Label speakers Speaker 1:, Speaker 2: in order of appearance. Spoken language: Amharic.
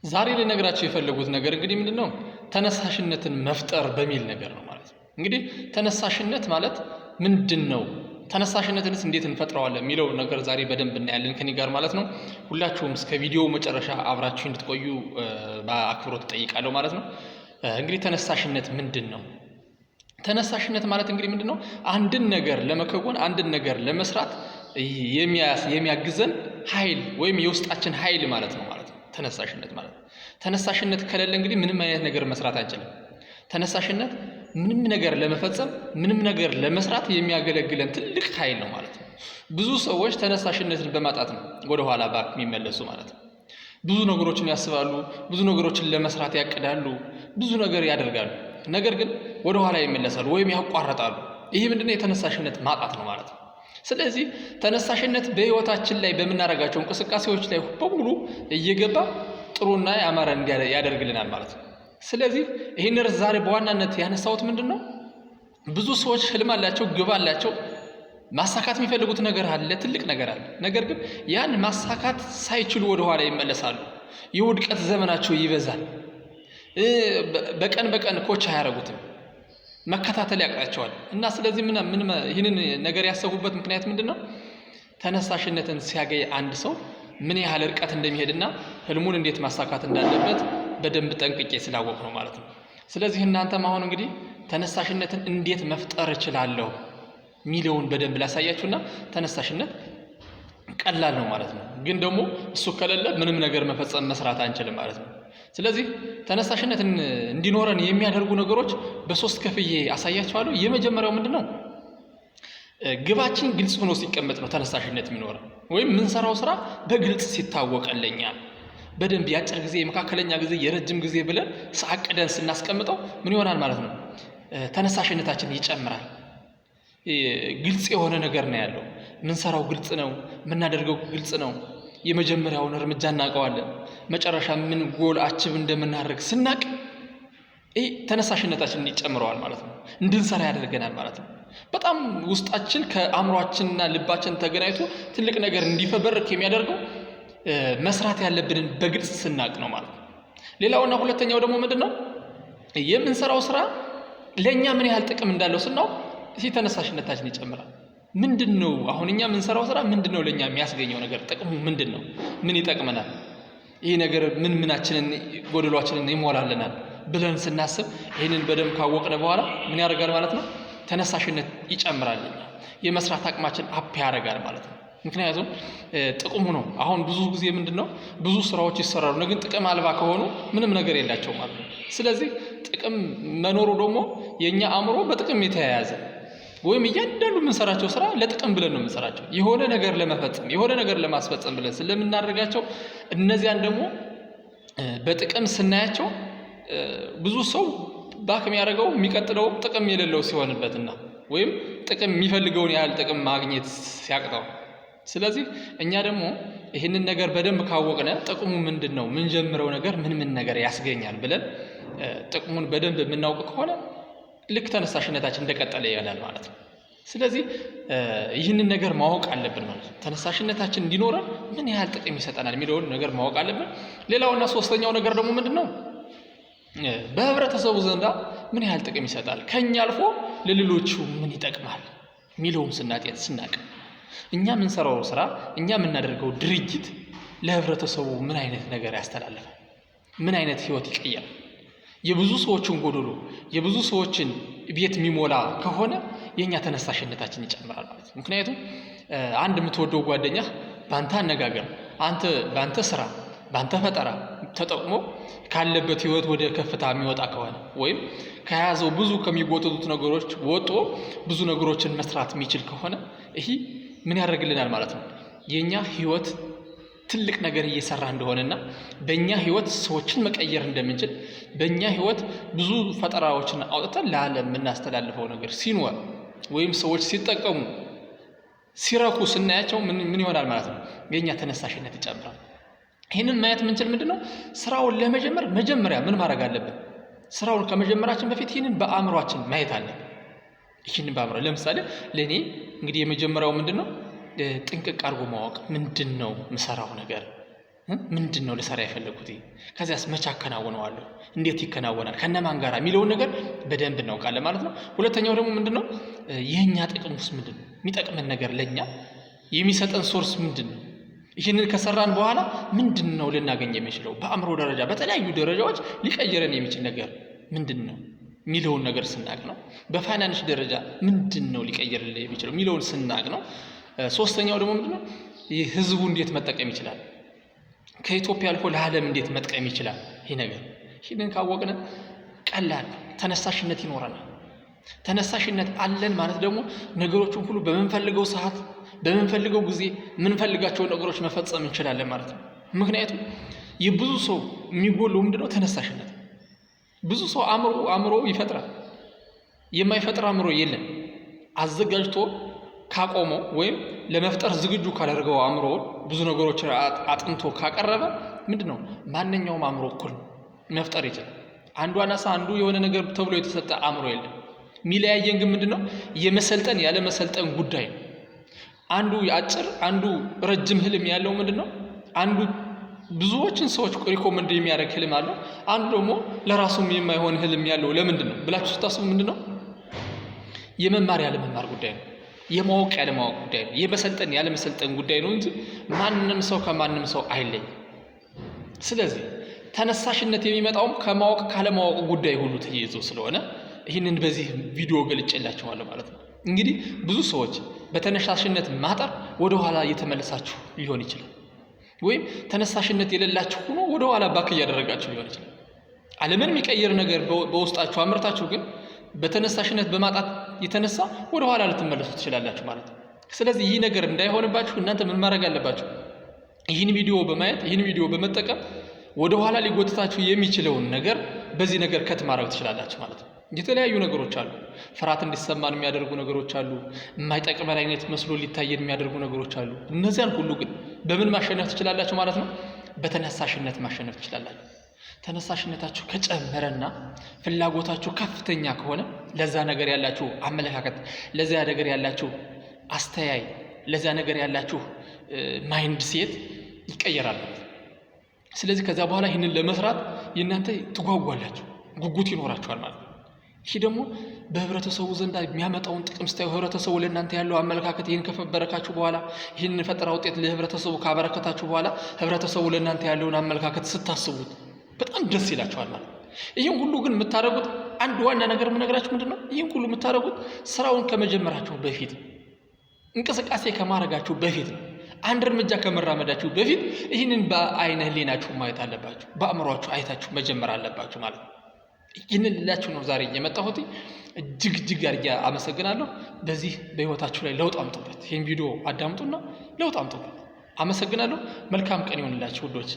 Speaker 1: ዛሬ ልነግራችሁ የፈለጉት ነገር እንግዲህ ምንድነው ተነሳሽነትን መፍጠር በሚል ነገር ነው ማለት ነው። እንግዲህ ተነሳሽነት ማለት ምንድነው? ተነሳሽነትንስ እንዴት እንፈጥረዋለን የሚለው ነገር ዛሬ በደንብ እናያለን ከኔ ጋር ማለት ነው። ሁላችሁም እስከ ቪዲዮ መጨረሻ አብራችሁ እንድትቆዩ በአክብሮት ጠይቃለሁ ማለት ነው። እንግዲህ ተነሳሽነት ምንድነው? ተነሳሽነት ማለት እንግዲህ ምንድነው አንድን ነገር ለመከወን አንድን ነገር ለመስራት የሚያግዘን ኃይል ወይም የውስጣችን ኃይል ማለት ነው ማለት ነው። ተነሳሽነት ማለት ተነሳሽነት ከሌለ እንግዲህ ምንም አይነት ነገር መስራት አንችልም። ተነሳሽነት ምንም ነገር ለመፈጸም ምንም ነገር ለመስራት የሚያገለግለን ትልቅ ኃይል ነው ማለት ነው። ብዙ ሰዎች ተነሳሽነትን በማጣት ነው ወደ ኋላ ባክ የሚመለሱ ማለት ነው። ብዙ ነገሮችን ያስባሉ፣ ብዙ ነገሮችን ለመስራት ያቅዳሉ፣ ብዙ ነገር ያደርጋሉ። ነገር ግን ወደ ኋላ ይመለሳሉ ወይም ያቋርጣሉ። ይሄ ምንድነው የተነሳሽነት ማጣት ነው ማለት ነው። ስለዚህ ተነሳሽነት በህይወታችን ላይ በመናረጋቸው እንቅስቃሴዎች ላይ በሙሉ እየገባ ጥሩና ያማረ ያደርግልናል ማለት ነው። ስለዚህ ይሄን ርዕስ ዛሬ በዋናነት ያነሳሁት ምንድነው ብዙ ሰዎች ህልም አላቸው፣ ግብ አላቸው፣ ማሳካት የሚፈልጉት ነገር አለ፣ ትልቅ ነገር አለ። ነገር ግን ያን ማሳካት ሳይችሉ ወደ ኋላ ይመለሳሉ። የውድቀት ዘመናቸው ይበዛል። በቀን ኮች አያረጉትም፣ መከታተል ያቅታቸዋል። እና ስለዚህ ይህንን ነገር ያሰቡበት ምክንያት ምንድነው ተነሳሽነትን ሲያገኝ አንድ ሰው ምን ያህል ርቀት እንደሚሄድና ህልሙን እንዴት ማሳካት እንዳለበት በደንብ ጠንቅቄ ስላወቅ ነው ማለት ነው። ስለዚህ እናንተም አሁን እንግዲህ ተነሳሽነትን እንዴት መፍጠር እችላለሁ ሚሊዮን በደንብ ላሳያችሁና ተነሳሽነት ቀላል ነው ማለት ነው። ግን ደግሞ እሱ ከሌለ ምንም ነገር መፈጸም መስራት አንችልም ማለት ነው። ስለዚህ ተነሳሽነትን እንዲኖረን የሚያደርጉ ነገሮች በሶስት ከፍዬ አሳያችኋለሁ። የመጀመሪያው ምንድነው ግባችን ግልጽ ሆኖ ሲቀመጥ ነው ተነሳሽነት የሚኖረው። ወይም ምንሰራው ስራ በግልጽ ሲታወቀለኛ በደንብ ያጭር ጊዜ፣ የመካከለኛ ጊዜ፣ የረጅም ጊዜ ብለን አቅደን ስናስቀምጠው ምን ይሆናል ማለት ነው ተነሳሽነታችን ይጨምራል። ግልጽ የሆነ ነገር ነው ያለው። ምንሰራው ግልጽ ነው፣ ምናደርገው ግልጽ ነው። የመጀመሪያውን እርምጃ እናውቀዋለን። መጨረሻ ምን ጎል አቺቭ እንደምናደርግ ስናቅ ተነሳሽነታችን ይጨምረዋል ማለት ነው። እንድንሰራ ያደርገናል ማለት ነው። በጣም ውስጣችን ከአእምሯችንና ልባችን ተገናኝቶ ትልቅ ነገር እንዲፈበርክ የሚያደርገው መስራት ያለብንን በግልጽ ስናቅ ነው ማለት ነው። ሌላውና ሁለተኛው ደግሞ ምንድነው የምንሰራው ስራ ለኛ ምን ያህል ጥቅም እንዳለው ስናውቅ ተነሳሽነታችን ይጨምራል። ምንድነው አሁን እኛ የምንሰራው ስራ ምንድነው ለኛ የሚያስገኘው ነገር፣ ጥቅሙ ምንድነው፣ ምን ይጠቅመናል፣ ይሄ ነገር ምናችንን ጎደሏችንን ይሞላልናል ብለን ስናስብ ይሄንን በደንብ ካወቅነ በኋላ ምን ያደርጋል ማለት ነው ተነሳሽነት ይጨምራል። የመስራት አቅማችን አፕ ያደርጋል ማለት ነው። ምክንያቱም ጥቅሙ ነው። አሁን ብዙ ጊዜ ምንድነው ብዙ ስራዎች ይሰራሉ፣ ግን ጥቅም አልባ ከሆኑ ምንም ነገር የላቸው ማለት ነው። ስለዚህ ጥቅም መኖሩ ደግሞ የኛ አእምሮ በጥቅም የተያያዘ ወይም እያንዳንዱ የምንሰራቸው ስራ ለጥቅም ብለን ነው የምንሰራቸው፣ የሆነ ነገር ለመፈጸም የሆነ ነገር ለማስፈጸም ብለን ስለምናደርጋቸው እነዚያን ደግሞ በጥቅም ስናያቸው ብዙ ሰው ባክ የሚያደርገው የሚቀጥለው ጥቅም የሌለው ሲሆንበትና ወይም ጥቅም የሚፈልገውን ያህል ጥቅም ማግኘት ሲያቅተው። ስለዚህ እኛ ደግሞ ይህንን ነገር በደንብ ካወቅነ ጥቅሙ ምንድነው፣ ምን ጀምረው ነገር ምን ነገር ያስገኛል ብለን ጥቅሙን በደንብ የምናውቅ ከሆነ ልክ ተነሳሽነታችን እንደቀጠለ ይላል ማለት ነው። ስለዚህ ይህንን ነገር ማወቅ አለብን ማለት ነው። ተነሳሽነታችን እንዲኖረን ምን ያህል ጥቅም ይሰጠናል የሚለውን ነገር ማወቅ አለብን። ሌላውና ሶስተኛው ነገር ደግሞ ምንድነው በህብረተሰቡ ዘንዳ ምን ያህል ጥቅም ይሰጣል፣ ከኛ አልፎ ለሌሎቹ ምን ይጠቅማል የሚለውን ስናቅ እኛ የምንሰራው ስራ እኛ የምናደርገው ድርጊት ለህብረተሰቡ ምን አይነት ነገር ያስተላልፋል፣ ምን አይነት ህይወት ይቀየራል፣ የብዙ ሰዎችን ጎዶሎ የብዙ ሰዎችን ቤት የሚሞላ ከሆነ የኛ ተነሳሽነታችን ይጨምራል ማለት ነው። ምክንያቱም አንድ የምትወደው ጓደኛ ባንተ አነጋገር ባንተ ስራ ባንተ ፈጠራ ተጠቅሞ ካለበት ህይወት ወደ ከፍታ የሚወጣ ከሆነ ወይም ከያዘው ብዙ ከሚጎተቱት ነገሮች ወጥቶ ብዙ ነገሮችን መስራት የሚችል ከሆነ ይሄ ምን ያደርግልናል ማለት ነው የኛ ህይወት ትልቅ ነገር እየሰራ እንደሆነና በእኛ ህይወት ሰዎችን መቀየር እንደምንችል በእኛ ህይወት ብዙ ፈጠራዎችን አውጥተን ለዓለም የምናስተላልፈው ነገር ሲኖር ወይም ሰዎች ሲጠቀሙ ሲረኩ ስናያቸው ምን ይሆናል ማለት ነው የኛ ተነሳሽነት ይጨምራል። ይህንን ማየት ምንችል ምንድነው ስራውን ለመጀመር መጀመሪያ ምን ማድረግ አለብን? ስራውን ከመጀመራችን በፊት ይህንን በአእምሯችን ማየት አለብን። ይህንን በአእምሮ ለምሳሌ ለኔ እንግዲህ የመጀመሪያው ምንድነው ጥንቅቅ አድርጎ ማወቅ ምንድነው ምሰራው ነገር ምንድነው ልሰራ የፈለኩት? ከዚያስ መቼ አከናውነዋለሁ? እንዴት ይከናወናል? ከነማን ጋር የሚለውን ነገር በደንብ እናውቃለን ማለት ነው። ሁለተኛው ደግሞ ምንድነው የኛ ጥቅምስ ምንድነው? የሚጠቅመን ነገር ለኛ የሚሰጠን ሶርስ ምንድነው? ይህንን ከሰራን በኋላ ምንድነው ልናገኝ የሚችለው? በአእምሮ ደረጃ በተለያዩ ደረጃዎች ሊቀየረን የሚችል ነገር ምንድነው የሚለውን ነገር ስናቅ ነው። በፋይናንስ ደረጃ ምንድነው ሊቀየርልን የሚችለው የሚለውን ስናቅ ነው። ሶስተኛው ደግሞ ምንድነው ህዝቡ እንዴት መጠቀም ይችላል? ከኢትዮጵያ አልፎ ለዓለም እንዴት መጥቀም ይችላል? ይሄ ነገር ይሄንን ካወቅን ቀላል ተነሳሽነት ይኖረናል። ተነሳሽነት አለን ማለት ደግሞ ነገሮችን ሁሉ በመንፈልገው ሰዓት በመንፈልገው ጊዜ ምንፈልጋቸው ነገሮች መፈጸም እንችላለን ማለት ነው። ምክንያቱም የብዙ ሰው የሚጎለው ምንድነው ተነሳሽነት። ብዙ ሰው አእምሮ ይፈጥራል፣ የማይፈጥር አእምሮ የለም። አዘጋጅቶ ካቆመው ወይም ለመፍጠር ዝግጁ ካደረገው አእምሮ ብዙ ነገሮችን አጥንቶ ካቀረበ ምንድነው ማንኛውም አእምሮ እኩል መፍጠር ይችላል። አንዱ አናሳ አንዱ የሆነ ነገር ተብሎ የተሰጠ አእምሮ የለም። ሚለያየን ግን ምንድነው የመሰልጠን ያለ መሰልጠን ጉዳይ ነው። አንዱ አጭር አንዱ ረጅም ህልም ያለው ምንድነው አንዱ ብዙዎችን ሰዎች ሪኮመንድ የሚያደርግ ህልም አለው፣ አንዱ ደግሞ ለራሱም የማይሆን ህልም ያለው ለምንድነው ብላችሁ ስታስቡ ምንድነው የመማር ያለ መማር ጉዳይ ነው። የማወቅ ያለ ማወቅ ጉዳይ ነው። የመሰልጠን ያለ መሰልጠን ጉዳይ ነው እንጂ ማንንም ሰው ከማንም ሰው አይለይም። ስለዚህ ተነሳሽነት የሚመጣውም ከማወቅ ካለ ማወቅ ጉዳይ ሁሉ ተያይዞ ስለሆነ ይህንን በዚህ ቪዲዮ ገልጬላችኋለሁ ማለት ነው። እንግዲህ ብዙ ሰዎች በተነሳሽነት ማጠር ወደ ኋላ እየተመለሳችሁ ሊሆን ይችላል፣ ወይም ተነሳሽነት የሌላችሁ ሆኖ ወደ ኋላ ባክ እያደረጋችሁ ሊሆን ይችላል። ዓለምን የሚቀይር ነገር በውስጣችሁ አምርታችሁ ግን በተነሳሽነት በማጣት የተነሳ ወደ ኋላ ልትመለሱ ትችላላችሁ ማለት ነው። ስለዚህ ይህ ነገር እንዳይሆንባችሁ እናንተ ምን ማድረግ አለባችሁ? ይህን ቪዲዮ በማየት ይህን ቪዲዮ በመጠቀም ወደ ኋላ ሊጎትታችሁ የሚችለውን ነገር በዚህ ነገር ከት ማድረግ ትችላላችሁ ማለት ነው። የተለያዩ ነገሮች አሉ። ፍርሃት እንዲሰማን የሚያደርጉ ነገሮች አሉ። የማይጠቅመን አይነት መስሎ ሊታየን የሚያደርጉ ነገሮች አሉ። እነዚያን ሁሉ ግን በምን ማሸነፍ ትችላላችሁ ማለት ነው? በተነሳሽነት ማሸነፍ ትችላላችሁ። ተነሳሽነታችሁ ከጨመረና ፍላጎታችሁ ከፍተኛ ከሆነ ለዛ ነገር ያላችሁ አመለካከት፣ ለዛ ነገር ያላችሁ አስተያይ፣ ለዛ ነገር ያላችሁ ማይንድ ሴት ይቀየራል። ስለዚህ ከዛ በኋላ ይህንን ለመስራት የእናንተ ትጓጓላችሁ፣ ጉጉት ይኖራችኋል ማለት ነው። ይህ ደግሞ በህብረተሰቡ ዘንድ የሚያመጣውን ጥቅም ስታዩ ህብረተሰቡ ለእናንተ ያለው አመለካከት ይህን ከፈበረካችሁ በኋላ ይህንን ፈጠራ ውጤት ለህብረተሰቡ ካበረከታችሁ በኋላ ህብረተሰቡ ለእናንተ ያለውን አመለካከት ስታስቡት በጣም ደስ ይላችኋል ማለት ነው። ይህን ሁሉ ግን የምታደርጉት አንድ ዋና ነገር የምነግራችሁ ምንድነው? ይህን ሁሉ የምታደርጉት ስራውን ከመጀመራችሁ በፊት፣ እንቅስቃሴ ከማድረጋችሁ በፊት ነው። አንድ እርምጃ ከመራመዳችሁ በፊት ይህንን በአይነ ህሊናችሁ ማየት አለባችሁ፣ በአእምሯችሁ አይታችሁ መጀመር አለባችሁ ማለት ነው። ይህንን ልላችሁ ነው ዛሬ የመጣሁት። እጅግ አድርጌ አመሰግናለሁ። በዚህ በህይወታችሁ ላይ ለውጥ አምጡበት። ይህን ቪዲዮ አዳምጡና ለውጥ አምጡበት። አመሰግናለሁ። መልካም ቀን ይሆንላችሁ ውዶች።